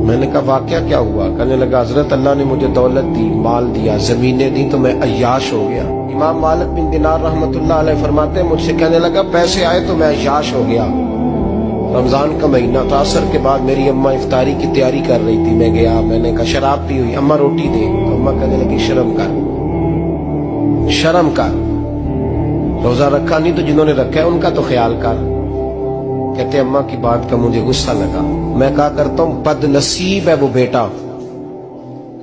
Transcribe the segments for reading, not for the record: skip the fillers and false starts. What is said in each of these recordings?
میں نے کہا واقعہ کیا ہوا؟ کہنے لگا حضرت اللہ نے مجھے دولت دی، مال دیا، زمینیں دی تو میں عیاش ہو گیا۔ امام مالک بن دینار رحمت اللہ علیہ فرماتے ہیں مجھ سے کہنے لگا پیسے آئے تو میں عیاش ہو گیا۔ رمضان کا مہینہ تھا، عصر کے بعد میری اماں افطاری کی تیاری کر رہی تھی، میں گیا، میں نے کہا شراب پی ہوئی، اماں روٹی دے، تو اماں کہنے لگی شرم کر، شرم کر، روزہ رکھا نہیں تو جنہوں نے رکھا ہے ان کا تو خیال کر۔ کہتے اماں کی بات کا مجھے غصہ لگا، میں کہا کرتا ہوں بد نصیب ہے وہ بیٹا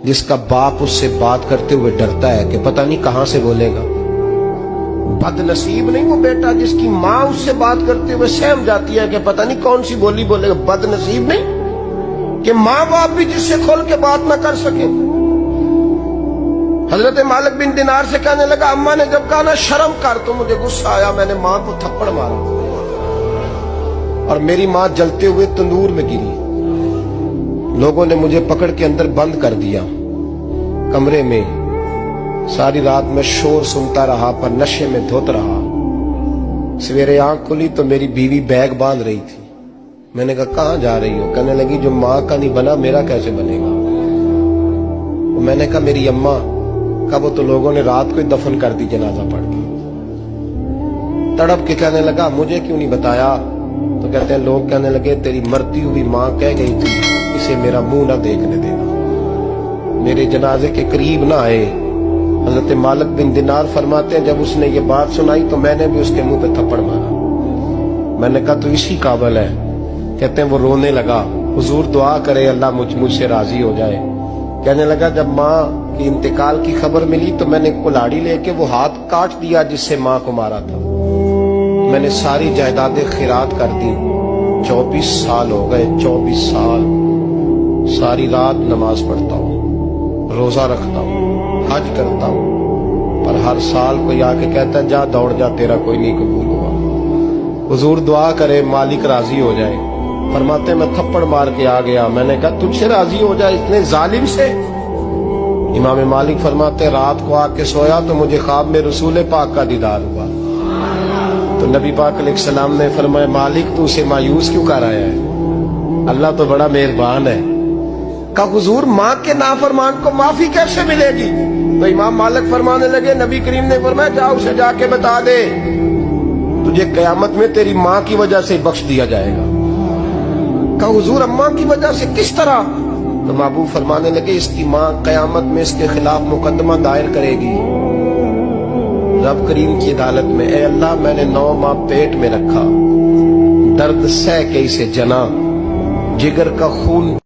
جس کا باپ اس سے بات کرتے ہوئے ڈرتا ہے کہ پتہ نہیں کہاں سے بولے گا۔ بد نصیب نہیں وہ بیٹا جس کی ماں اس سے بات کرتے ہوئے سہم جاتی ہے کہ پتہ نہیں کون سی بولی بولے گا۔ بد نصیب نہیں کہ ماں باپ بھی جس سے کھول کے بات نہ کر سکے۔ حضرت مالک بن دینار سے کہنے لگا اماں نے جب کہا نا شرم کر تو مجھے غصہ آیا، میں نے ماں کو تھپڑ مارا اور میری ماں جلتے ہوئے تندور میں گری۔ لوگوں نے مجھے پکڑ کے اندر بند کر دیا کمرے میں، ساری رات میں شور سنتا رہا پر نشے میں دھوت رہا۔ سویرے آنکھ کھلی تو میری بیوی بیگ باندھ رہی تھی۔ میں نے کہا کہاں جا رہی ہو؟ کہنے لگی جو ماں کا نہیں بنا میرا کیسے بنے گا؟ میں نے کہا میری اماں کا وہ تو لوگوں نے رات کو ہی دفن کر دی جنازہ پڑھ کے۔ تڑپ کے کہنے لگا مجھے کیوں نہیں بتایا؟ تو کہتے ہیں لوگ کہنے لگے تیری مرتی ہوئی ماں کہہ گئی تھی اسے میرا منہ نہ دیکھنے دینا، میرے جنازے کے قریب نہ آئے۔ حضرت مالک بن دینار فرماتے ہیں جب اس نے یہ بات سنائی تو میں نے بھی اس کے منہ پہ تھپڑ مارا۔ میں نے کہا تو اسی قابل ہے۔ کہتے ہیں وہ رونے لگا، حضور دعا کرے اللہ مجھ سے راضی ہو جائے۔ کہنے لگا جب ماں کی انتقال کی خبر ملی تو میں نے کلاڑی لے کے وہ ہاتھ کاٹ دیا جس سے ماں کو مارا تھا۔ میں نے ساری جائیدادیں خیرات کر دی۔ 24 سال ہو گئے، 24 سال ساری رات نماز پڑھتا ہوں، روزہ رکھتا ہوں، حج کرتا ہوں، پر ہر سال کوئی آ کے کہتا ہے جا دوڑ جا تیرا کوئی نہیں قبول ہوا۔ حضور دعا کرے مالک راضی ہو جائے۔ فرماتے میں تھپڑ مار کے آ گیا، میں نے کہا تجھ سے راضی ہو جائے اتنے ظالم سے؟ امام مالک فرماتے رات کو آ کے سویا تو مجھے خواب میں رسول پاک کا دیدار ہوا۔ تو نبی پاک علیہ السلام نے فرمایا مالک تو اسے مایوس کیوں کر آیا ہے؟ اللہ تو بڑا مہربان ہے۔ کہا حضور ماں کے نافرمان کو معافی کیسے ملے گی؟ تو امام مالک فرمانے لگے نبی کریم نے فرمایا جا اسے جا کے بتا دے تجھے قیامت میں تیری ماں کی وجہ سے بخش دیا جائے گا۔ کہا حضور اماں کی وجہ سے کس طرح؟ تو محبوب فرمانے لگے اس کی ماں قیامت میں اس کے خلاف مقدمہ دائر کرے گی رب کریم کی عدالت میں، اے اللہ میں نے 9 ماہ پیٹ میں رکھا، درد سہ کے اسے جنا، جگر کا خون